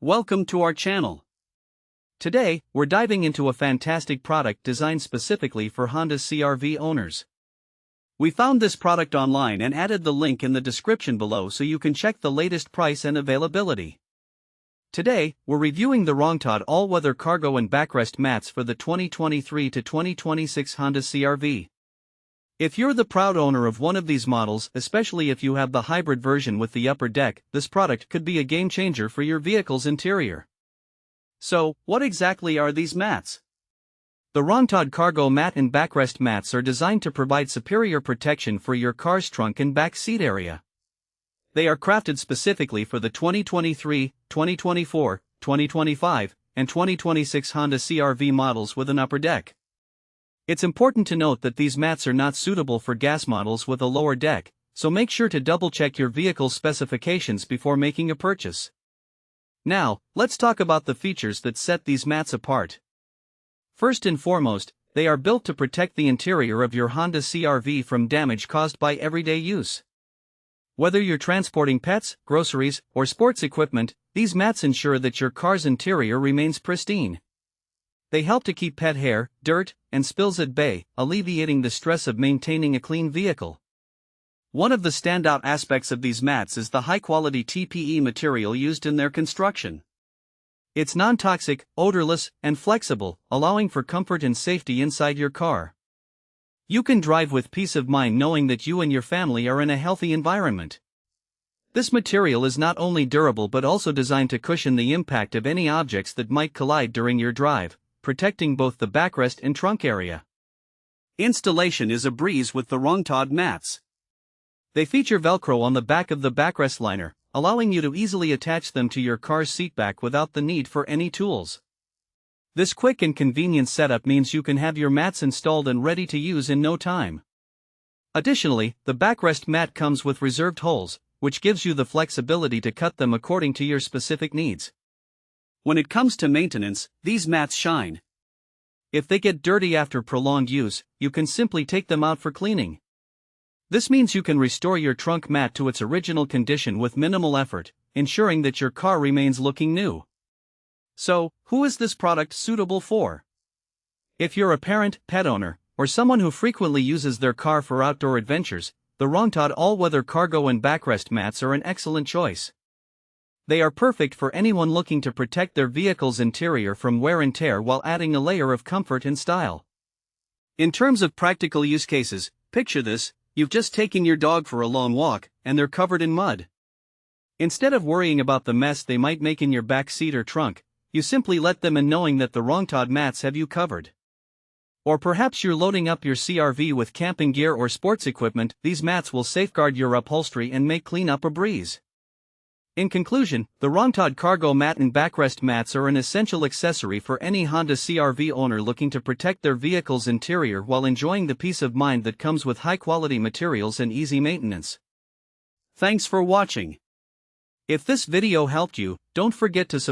Welcome to our channel. Today, we're diving into a fantastic product designed specifically for Honda CR-V owners. We found this product online and added the link in the description below so you can check the latest price and availability. Today, we're reviewing the Rongtaod all-weather cargo and backrest mats for the 2023 to 2026 Honda CR-V. If you're the proud owner of one of these models, especially if you have the hybrid version with the upper deck, this product could be a game changer for your vehicle's interior. So, what exactly are these mats? The Rongtaod cargo mat and backrest mats are designed to provide superior protection for your car's trunk and back seat area. They are crafted specifically for the 2023, 2024, 2025, and 2026 Honda CR-V models with an upper deck. It's important to note that these mats are not suitable for gas models with a lower deck, so make sure to double-check your vehicle's specifications before making a purchase. Now, let's talk about the features that set these mats apart. First and foremost, they are built to protect the interior of your Honda CR-V from damage caused by everyday use. Whether you're transporting pets, groceries, or sports equipment, these mats ensure that your car's interior remains pristine. They help to keep pet hair, dirt, and spills at bay, alleviating the stress of maintaining a clean vehicle. One of the standout aspects of these mats is the high-quality TPE material used in their construction. It's non-toxic, odorless, and flexible, allowing for comfort and safety inside your car. You can drive with peace of mind knowing that you and your family are in a healthy environment. This material is not only durable but also designed to cushion the impact of any objects that might collide during your drive, protecting both the backrest and trunk area. Installation is a breeze with the Rongtaod mats. They feature Velcro on the back of the backrest liner, allowing you to easily attach them to your car's seatback without the need for any tools. This quick and convenient setup means you can have your mats installed and ready to use in no time. Additionally, the backrest mat comes with reserved holes, which gives you the flexibility to cut them according to your specific needs. When it comes to maintenance, these mats shine. If they get dirty after prolonged use, you can simply take them out for cleaning. This means you can restore your trunk mat to its original condition with minimal effort, ensuring that your car remains looking new. So, who is this product suitable for? If you're a parent, pet owner, or someone who frequently uses their car for outdoor adventures, the Rongtaod all-weather cargo and backrest mats are an excellent choice. They are perfect for anyone looking to protect their vehicle's interior from wear and tear while adding a layer of comfort and style. In terms of practical use cases, picture this: you've just taken your dog for a long walk, and they're covered in mud. Instead of worrying about the mess they might make in your back seat or trunk, you simply let them in knowing that the Rongtaod mats have you covered. Or perhaps you're loading up your CR-V with camping gear or sports equipment, these mats will safeguard your upholstery and make cleanup a breeze. In conclusion, the Rongtaod cargo mat and backrest mats are an essential accessory for any Honda CR-V owner looking to protect their vehicle's interior while enjoying the peace of mind that comes with high-quality materials and easy maintenance. Thanks for watching. If this video helped you, don't forget to subscribe.